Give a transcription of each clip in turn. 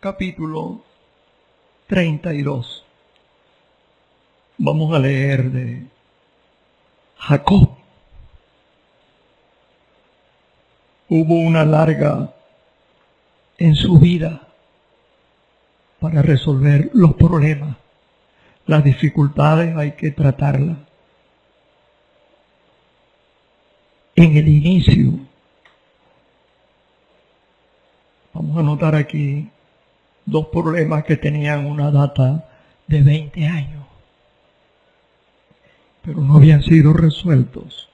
capítulo 32. Vamos a leer de Jacob. Hubo una larga en su vida para resolver los problemas. Las dificultades hay que tratarlas. En el inicio, vamos a notar aquí dos problemas que tenían una data de 20 años, pero no habían sido resueltos.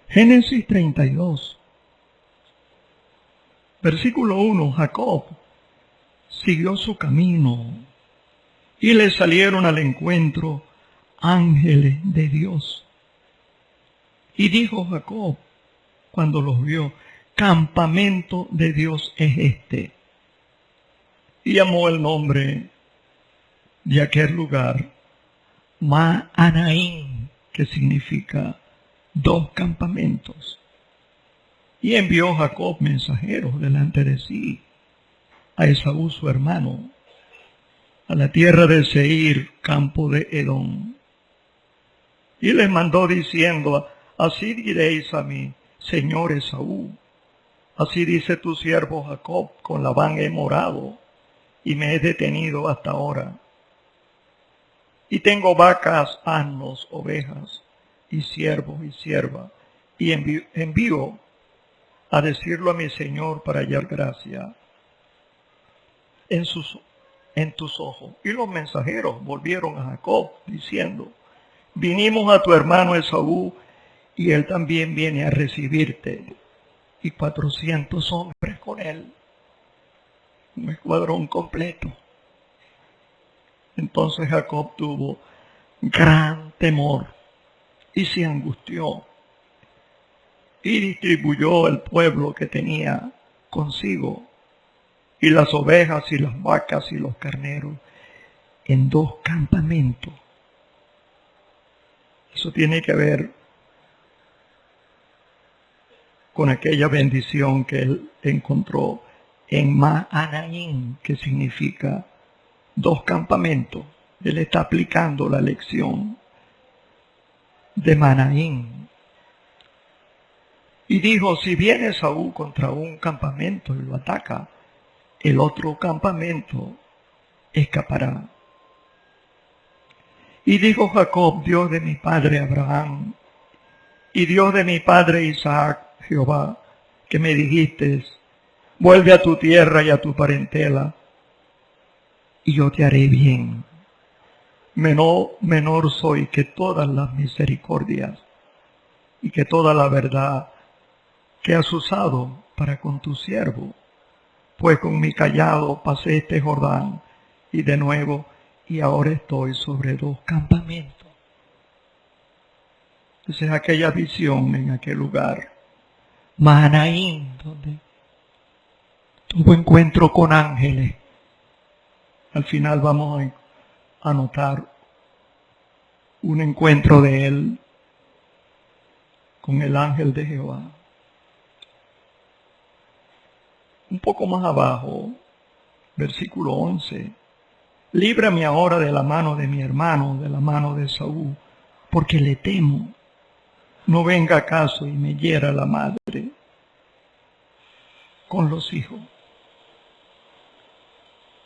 Génesis 32, versículo 1, Jacob siguió su camino y le salieron al encuentro ángeles de Dios. Y dijo Jacob, cuando los vio, campamento de Dios es este. Y llamó el nombre de aquel lugar Mahanaim, que significa dos campamentos. Y envió Jacob mensajeros delante de sí a Esaú su hermano, a la tierra de Seir, campo de Edom. Y les mandó diciendo, así diréis a mi señor Esaú, así dice tu siervo Jacob, con Labán he morado y me he detenido hasta ahora. Y tengo vacas, asnos, ovejas, y siervos y siervas, y envío a decirlo a mi señor para hallar gracia en tus ojos. Y los mensajeros volvieron a Jacob diciendo, vinimos a tu hermano Esaú, y él también viene a recibirte, y 400 hombres con él, un escuadrón completo. Entonces Jacob tuvo gran temor y se angustió y distribuyó el pueblo que tenía consigo y las ovejas y las vacas y los carneros en dos campamentos. Eso tiene que ver con aquella bendición que él encontró en Mahanaim, que significa dos campamentos. Él está aplicando la lección de Mahanaim. Y dijo, si viene Esaú contra un campamento y lo ataca, el otro campamento escapará. Y dijo Jacob, Dios de mi padre Abraham, y Dios de mi padre Isaac, Jehová, que me dijiste, vuelve a tu tierra y a tu parentela, y yo te haré bien. Menor soy que todas las misericordias y que toda la verdad que has usado para con tu siervo, pues con mi cayado pasé este Jordán, y de nuevo, y ahora estoy sobre dos campamentos. Esa es aquella visión en aquel lugar, Mahanaim, donde tuvo encuentro con ángeles. Al final vamos a notar un encuentro de él con el ángel de Jehová. Un poco más abajo, versículo 11. Líbrame ahora de la mano de mi hermano, de la mano de Esaú, porque le temo. No venga acaso y me hiera la madre con los hijos.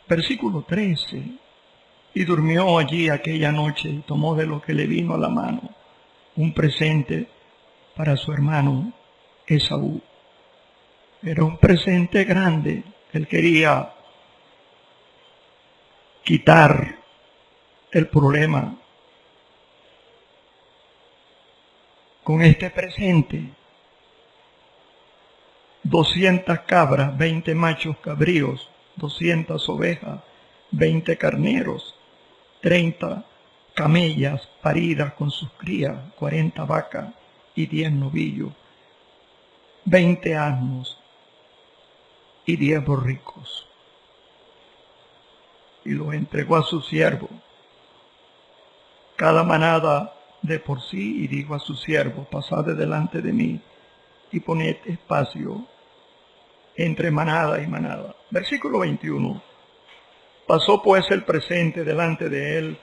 Versículo 13. Y durmió allí aquella noche y tomó de lo que le vino a la mano un presente para su hermano Esaú. Era un presente grande. Él quería quitar el problema con este presente. 200 cabras, 20 machos cabríos, 200 ovejas, 20 carneros, 30 camellas paridas con sus crías, 40 vacas y 10 novillos, 20 asnos y 10 borricos. Y los entregó a su siervo, cada manada de por sí, y dijo a su siervo, pasad delante de mí y poned espacio entre manada y manada. Versículo 21. Pasó pues el presente delante de él,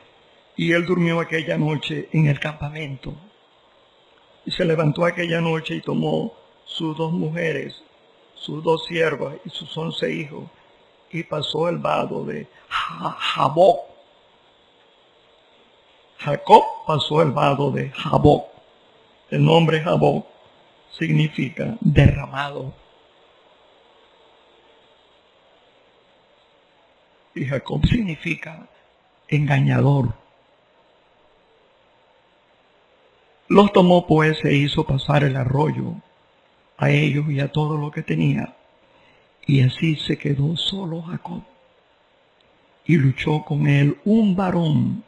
y él durmió aquella noche en el campamento. Y se levantó aquella noche y tomó sus 2 mujeres, sus 2 siervas y sus 11 hijos, y pasó el vado de Jaboc. Jacob pasó el vado de Jaboc. El nombre Jaboc significa derramado. Y Jacob significa engañador. Los tomó pues e hizo pasar el arroyo a ellos y a todo lo que tenía. Y así se quedó solo Jacob. Y luchó con él un varón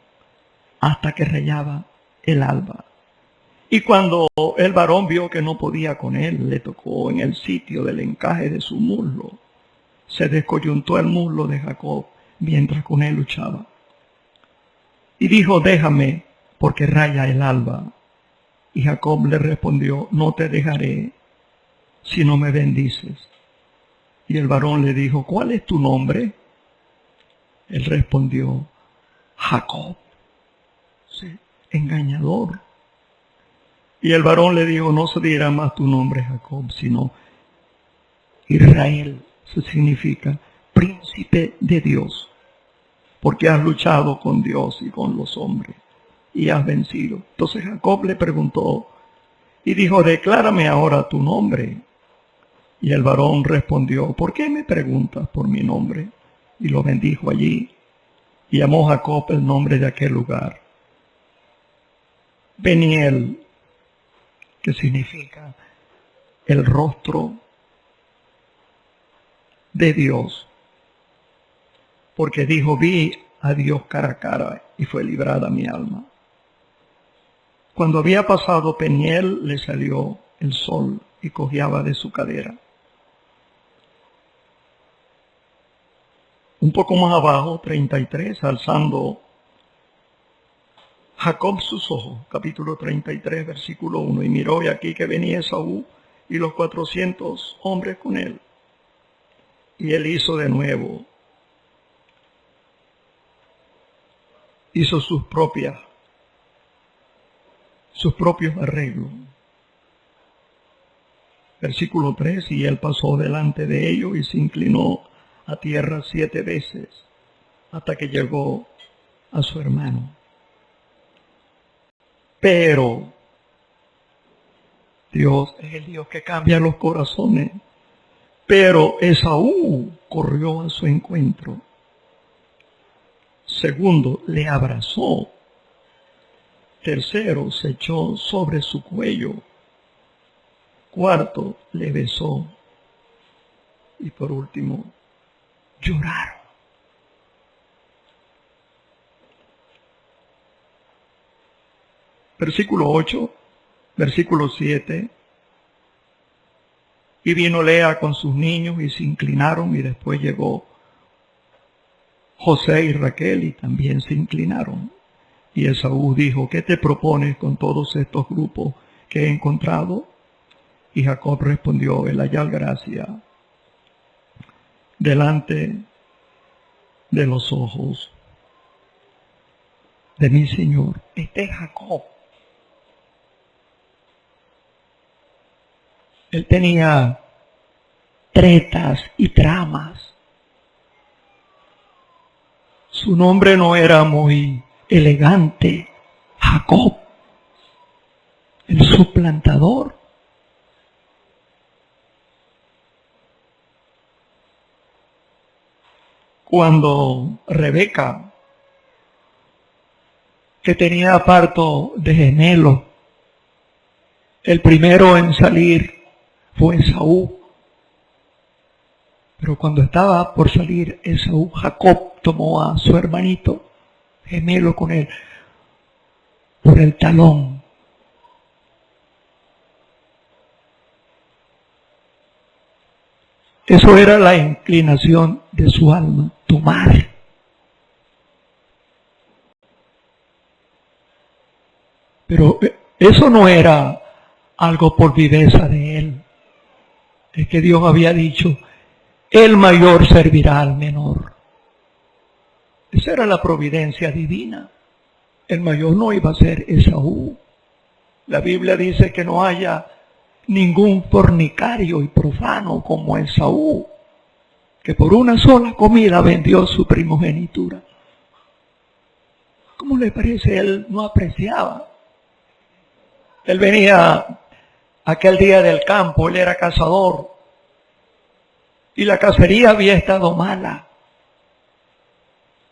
hasta que rayaba el alba. Y cuando el varón vio que no podía con él, le tocó en el sitio del encaje de su muslo. Se descoyuntó el muslo de Jacob mientras con él luchaba. Y dijo, déjame, porque raya el alba. Y Jacob le respondió, no te dejaré si no me bendices. Y el varón le dijo, ¿cuál es tu nombre? Él respondió, Jacob. Sí, engañador. Y el varón le dijo, no se dirá más tu nombre Jacob, sino Israel. Eso significa príncipe de Dios, porque has luchado con Dios y con los hombres y has vencido. Entonces Jacob le preguntó y dijo, declárame ahora tu nombre. Y el varón respondió, ¿por qué me preguntas por mi nombre? Y lo bendijo allí. Y llamó Jacob el nombre de aquel lugar Peniel, que significa el rostro de Dios. Porque dijo, vi a Dios cara a cara y fue librada mi alma. Cuando había pasado Peniel, le salió el sol y cojeaba de su cadera. Un poco más abajo, 33, alzando Jacob sus ojos, capítulo 33, versículo 1, y miró y aquí que venía Esaú y los 400 hombres con él. Y él hizo de nuevo, hizo sus propios arreglos. Versículo 3, y él pasó delante de ellos y se inclinó a tierra 7 veces hasta que llegó a su hermano. Pero Dios es el Dios que cambia los corazones. Pero Esaú corrió a su encuentro. Segundo, le abrazó. Tercero, se echó sobre su cuello. Cuarto, le besó. Y por último, lloraron. Versículo 8, versículo 7. Y vino Lea con sus niños y se inclinaron, y después llegó José y Raquel y también se inclinaron. Y Esaú dijo, ¿qué te propones con todos estos grupos que he encontrado? Y Jacob respondió, el hallar gracia delante de los ojos de mi Señor. Este es Jacob. Él tenía tretas y tramas. Su nombre no era muy elegante. Jacob, el suplantador. Cuando Rebeca, que tenía parto de gemelo, el primero en salir fue Esaú. Pero cuando estaba por salir Esaú, Jacob tomó a su hermanito gemelo con él por el talón. Eso era la inclinación de su alma, tomar. Pero eso no era algo por viveza de él. Es que Dios había dicho el mayor servirá al menor. Esa era la providencia divina. El mayor no iba a ser Esaú. La Biblia dice que no haya ningún fornicario y profano como Esaú, que por una sola comida vendió su primogenitura. ¿Cómo le parece? Él no apreciaba. Él venía aquel día del campo, él era cazador, y la cacería había estado mala.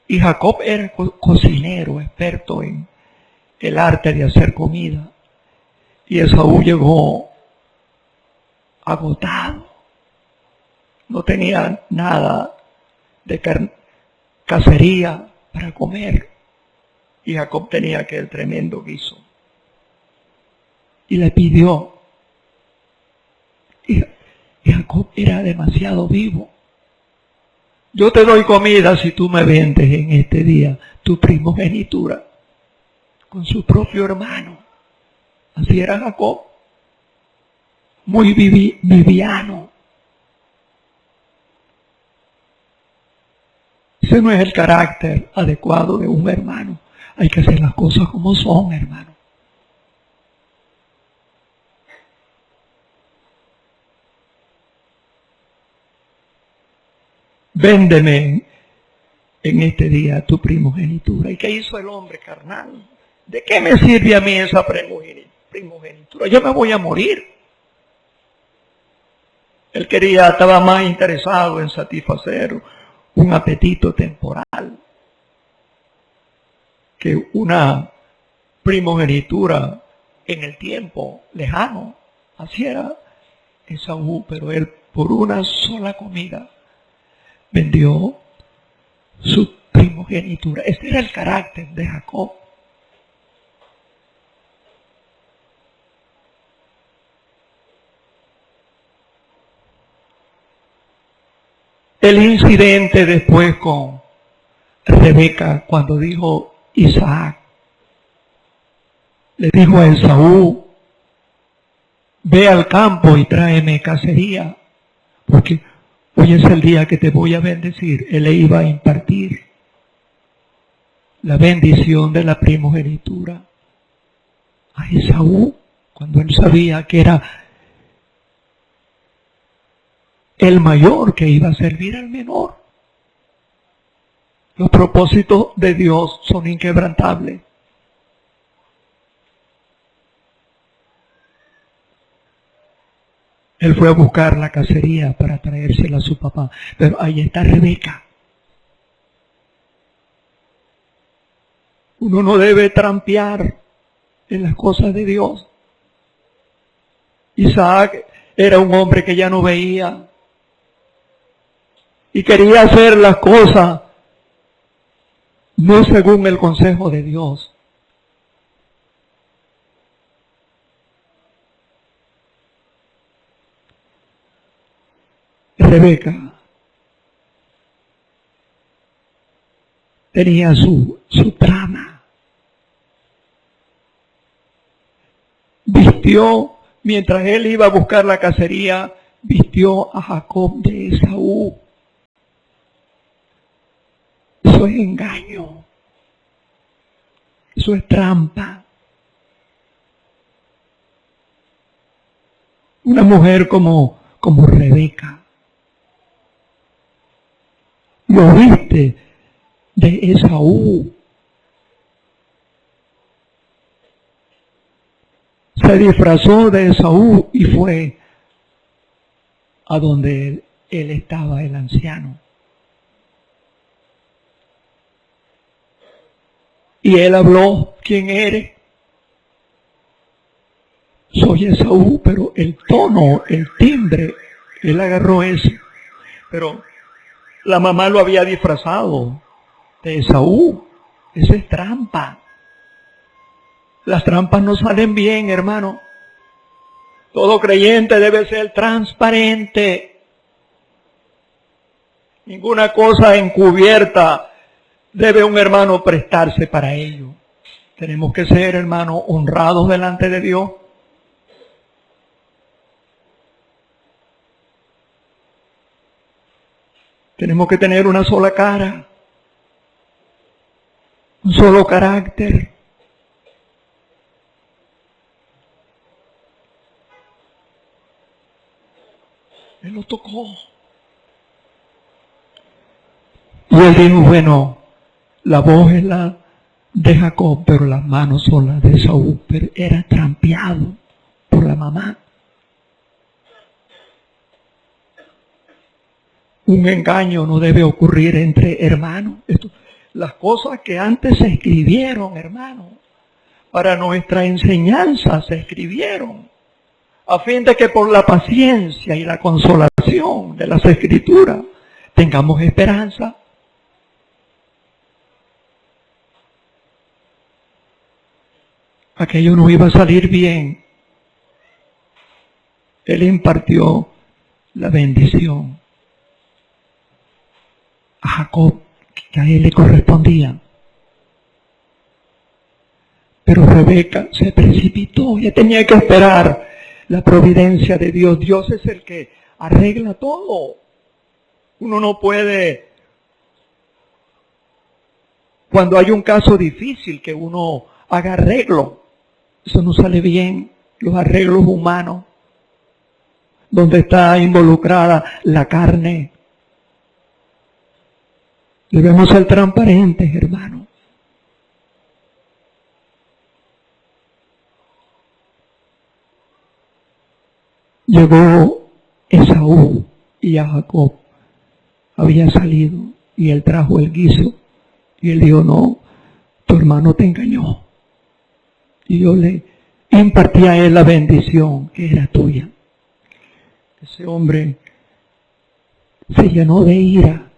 Y Jacob era cocinero, experto en el arte de hacer comida. Y Esaú llegó agotado. No tenía nada de cacería para comer. Y Jacob tenía aquel tremendo guiso. Y le pidió. Y Jacob era demasiado vivo. Yo te doy comida si tú me vendes en este día tu primogenitura con su propio hermano. Así era Jacob. Muy viviano. Ese no es el carácter adecuado de un hermano. Hay que hacer las cosas como son, hermano. Véndeme en este día tu primogenitura. ¿Y qué hizo el hombre carnal? ¿De qué me sirve a mí esa primogenitura? Yo me voy a morir. Él estaba más interesado en satisfacer un apetito temporal que una primogenitura en el tiempo lejano. Así era Esaú, pero él por una sola comida vendió su primogenitura. Este era el carácter de Jacob. El incidente después con Rebeca, cuando dijo Isaac, le dijo a Esaú, ve al campo y tráeme cacería, porque hoy es el día que te voy a bendecir. Él le iba a impartir la bendición de la primogenitura a Esaú, cuando él sabía que era el mayor que iba a servir al menor. Los propósitos de Dios son inquebrantables. Él fue a buscar la cacería para traérsela a su papá, pero ahí está Rebeca. Uno no debe trampear en las cosas de Dios. Isaac era un hombre que ya no veía y quería hacer las cosas no según el consejo de Dios. Rebeca tenía su trama. Vistió, mientras él iba a buscar la cacería, vistió a Jacob de Esaú. Eso es engaño. Eso es trampa. Una mujer como Rebeca lo viste de Esaú. Se disfrazó de Esaú y fue a donde él estaba, el anciano. Y él habló, ¿quién eres? Soy Esaú, pero el tono, el timbre, él agarró ese. Pero la mamá lo había disfrazado de Esaú. Eso es trampa. Las trampas no salen bien, hermano. Todo creyente debe ser transparente. Ninguna cosa encubierta debe un hermano prestarse para ello. Tenemos que ser, hermano, honrados delante de Dios. Tenemos que tener una sola cara, un solo carácter. Él lo tocó. Y él dijo, bueno, la voz es la de Jacob, pero las manos son las de Esaú. Pero era trampeado por la mamá. Un engaño no debe ocurrir entre hermanos. Las cosas que antes se escribieron, hermanos, para nuestra enseñanza se escribieron, a fin de que por la paciencia y la consolación de las Escrituras tengamos esperanza. Aquello no iba a salir bien. Él impartió la bendición a Jacob, que a él le correspondía. Pero Rebeca se precipitó, ella tenía que esperar la providencia de Dios. Dios es el que arregla todo. Uno no puede, cuando hay un caso difícil, que uno haga arreglo. Eso no sale bien, los arreglos humanos, donde está involucrada la carne. Debemos ser transparentes, hermanos. Llegó Esaú y a Jacob había salido y él trajo el guiso y él dijo, no, tu hermano te engañó. Y yo le impartí a él la bendición que era tuya. Ese hombre se llenó de ira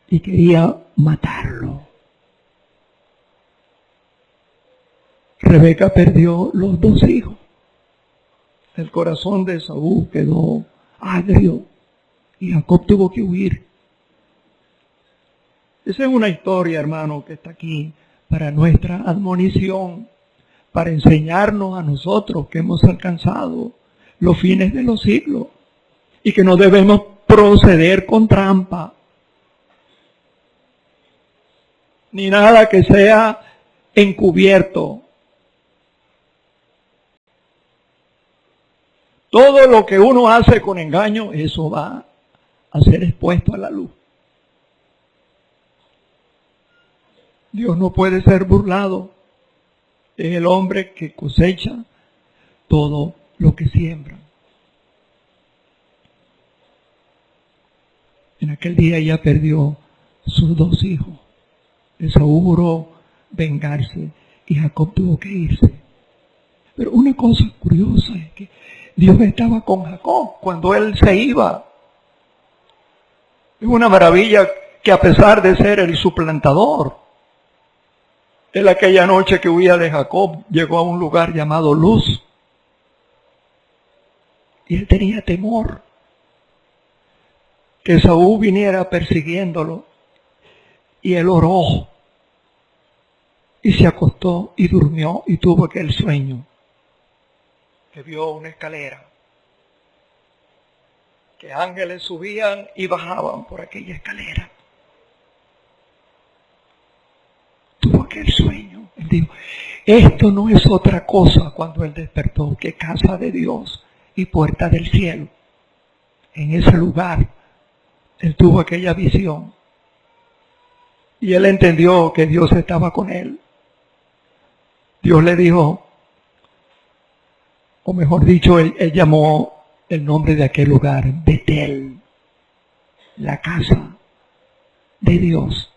y quería matarlo. Rebeca perdió los 2 hijos. El corazón de Esaú quedó agrio y Jacob tuvo que huir. Esa es una historia, hermano, que está aquí para nuestra admonición, para enseñarnos a nosotros que hemos alcanzado los fines de los siglos y que no debemos proceder con trampa, ni nada que sea encubierto. Todo lo que uno hace con engaño, eso va a ser expuesto a la luz. Dios no puede ser burlado. Es el hombre que cosecha todo lo que siembra. En aquel día ella perdió sus 2 hijos. Esaú juró vengarse y Jacob tuvo que irse. Pero una cosa curiosa es que Dios estaba con Jacob cuando él se iba. Es una maravilla que a pesar de ser el suplantador, él aquella noche que huía de Jacob llegó a un lugar llamado Luz. Y él tenía temor que Esaú viniera persiguiéndolo. Y él oró y se acostó y durmió y tuvo aquel sueño. Que vio una escalera, que ángeles subían y bajaban por aquella escalera. Tuvo aquel sueño. Él dijo, esto no es otra cosa cuando él despertó que casa de Dios y puerta del cielo. En ese lugar, él tuvo aquella visión. Y él entendió que Dios estaba con él. Dios le dijo, o mejor dicho, él llamó el nombre de aquel lugar, Betel, la casa de Dios.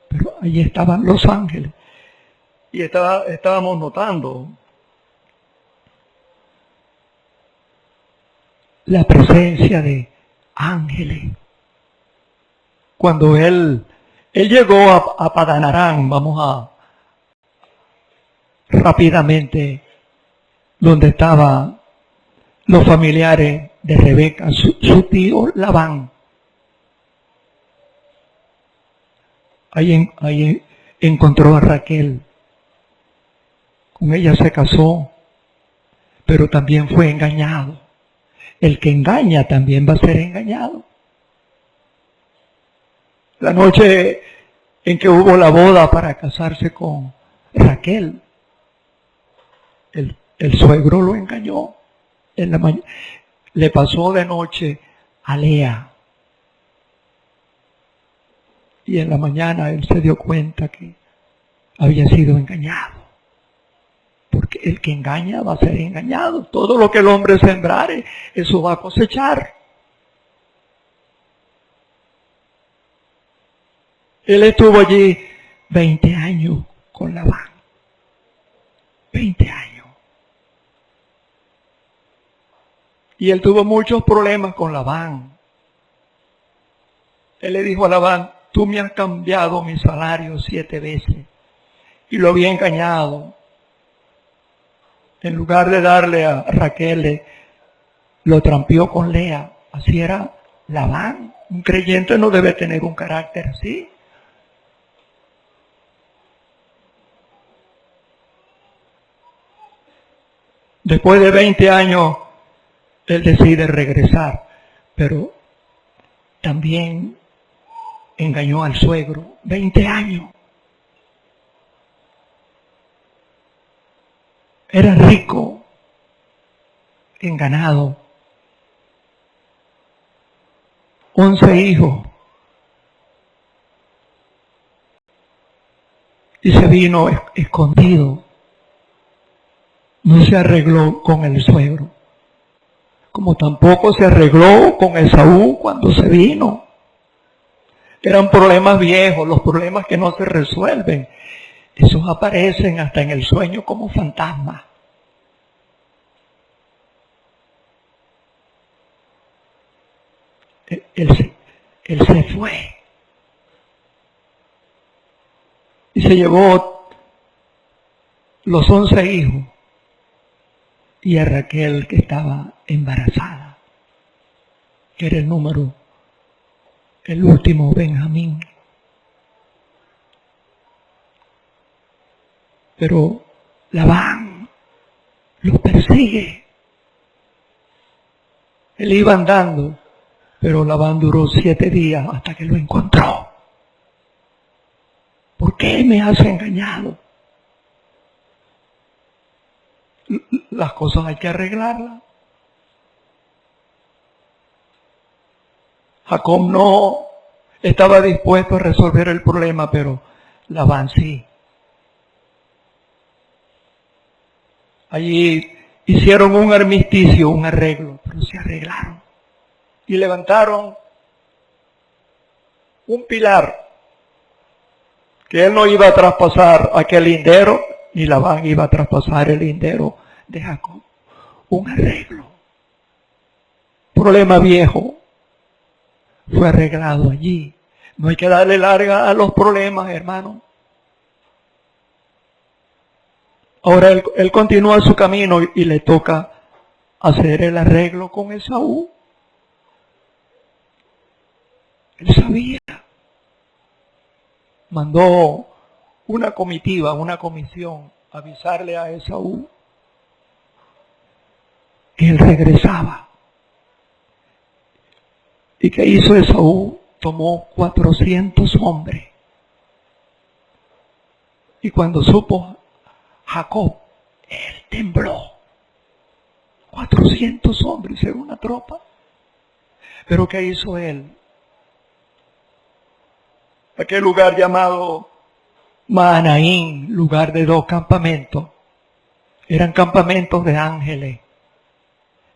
Pero allí estaban los ángeles. Y estábamos notando la presencia de ángeles. Cuando él llegó a Padán Aram, vamos a rápidamente donde estaban los familiares de Rebeca, su tío Labán. Ahí encontró a Raquel. Con ella se casó, pero también fue engañado. el que engaña también va a ser engañado. La noche en que hubo la boda para casarse con Raquel, el suegro lo engañó. En la mañana le pasó de noche a Lea. Y en la mañana él se dio cuenta que había sido engañado. Porque el que engaña va a ser engañado. Todo lo que el hombre sembrare, eso va a cosechar. Él estuvo allí 20 años con Labán. 20 años. Y él tuvo muchos problemas con Labán. Él le dijo a Labán, tú me has cambiado mi salario 7 veces. Y lo había engañado. En lugar de darle a Raquel, lo trampeó con Lea. Así era Labán. Un creyente no debe tener un carácter así. Después de 20 años, él decide regresar, pero también engañó al suegro. 20 años. Era rico en ganado. 11 hijos. Y se vino escondido. No se arregló con el suegro. Como tampoco se arregló con Esaú cuando se vino. Eran problemas viejos, los problemas que no se resuelven. Esos aparecen hasta en el sueño como fantasmas. Él se fue. Y se llevó los 11 hijos. Y a Raquel, que estaba embarazada. Que era el último Benjamín. Pero Labán los persigue. Él iba andando, pero Labán duró 7 días hasta que lo encontró. ¿Por qué me has engañado? Las cosas hay que arreglarlas. Jacob no estaba dispuesto a resolver el problema, pero Labán sí. Allí hicieron un armisticio, un arreglo, pero se arreglaron. Y levantaron un pilar que él no iba a traspasar aquel lindero, ni Labán iba a traspasar el lindero de Jacob. Un arreglo. Problema viejo fue arreglado allí. No hay que darle larga a los problemas, hermano. Ahora él continúa su camino y le toca hacer el arreglo con Esaú. Él sabía. Mandó una comitiva, una comisión, a avisarle a Esaú que él regresaba. ¿Y qué hizo Esaú? Tomó 400 hombres. Y cuando supo Jacob, él tembló. 400 hombres en una tropa. Pero ¿qué hizo él? Aquel lugar llamado Mahanaim, lugar de 2 campamentos, eran campamentos de ángeles.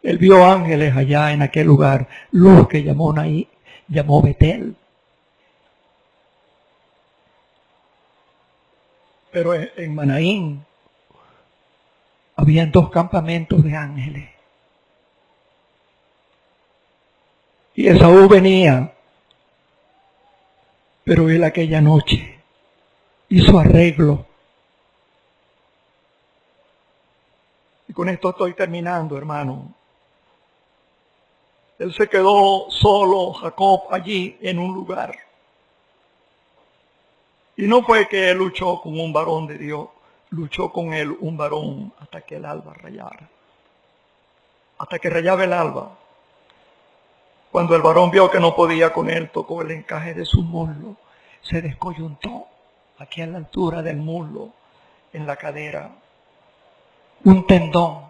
Él vio ángeles allá en aquel lugar, luz que llamó Betel. Pero en Mahanaim habían 2 campamentos de ángeles. Y Esaú venía, pero él aquella noche hizo arreglo. Y con esto estoy terminando, hermano. Él se quedó solo, Jacob, allí en un lugar. Y no fue que él luchó con un varón de Dios, luchó con él un varón hasta que el alba rayara. Hasta que rayaba el alba. Cuando el varón vio que no podía con él, tocó el encaje de su muslo, se descoyuntó aquí a la altura del muslo, en la cadera, un tendón.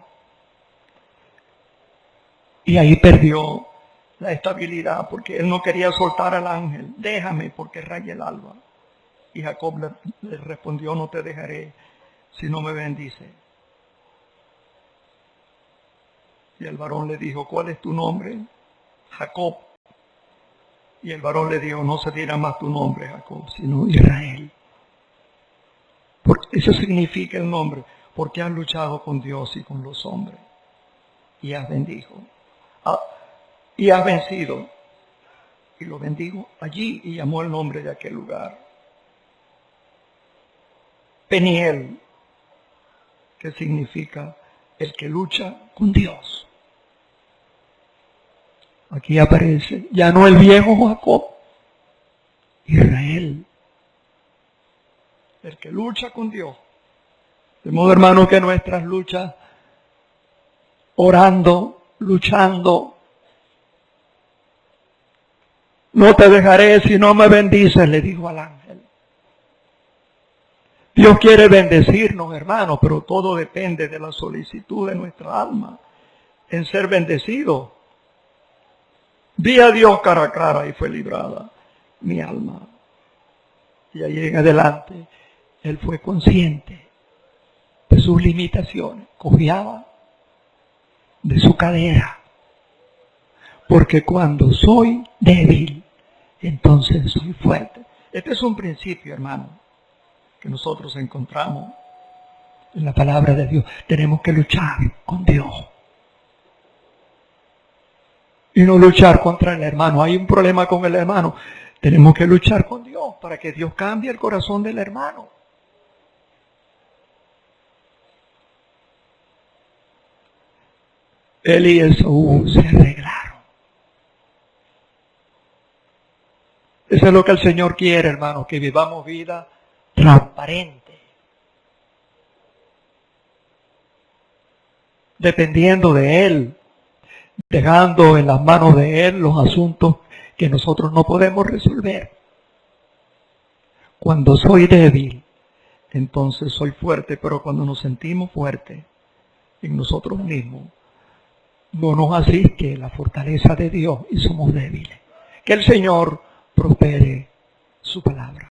Y ahí perdió la estabilidad porque él no quería soltar al ángel. Déjame porque raya el alba. Y Jacob le respondió, no te dejaré si no me bendice. Y el varón le dijo, ¿cuál es tu nombre? Jacob. Y el varón le dijo, no se dirá más tu nombre, Jacob, sino Israel. Porque eso significa el nombre, porque has luchado con Dios y con los hombres. Y has bendijo. Y has vencido. Y lo bendijo allí y llamó el nombre de aquel lugar Peniel, que significa el que lucha con Dios. Aquí aparece, ya no el viejo Jacob, Israel, el que lucha con Dios. De modo, hermano, que nuestras luchas, orando, luchando, no te dejaré si no me bendices, le dijo al ángel. Dios quiere bendecirnos, hermano, pero todo depende de la solicitud de nuestra alma en ser bendecido. Vi a Dios cara a cara y fue librada mi alma. Y ahí en adelante, él fue consciente de sus limitaciones, cojeaba de su cadera. Porque cuando soy débil, entonces soy fuerte. Este es un principio, hermano, que nosotros encontramos en la palabra de Dios. Tenemos que luchar con Dios. Y no luchar contra el hermano. Hay un problema con el hermano. Tenemos que luchar con Dios para que Dios cambie el corazón del hermano. Él y Esaú se arreglaron. Eso es lo que el Señor quiere, hermano, que vivamos vida transparente. Dependiendo de Él. Dejando en las manos de Él los asuntos que nosotros no podemos resolver. Cuando soy débil, entonces soy fuerte, pero cuando nos sentimos fuertes en nosotros mismos, no nos asiste la fortaleza de Dios y somos débiles. Que el Señor prospere su palabra.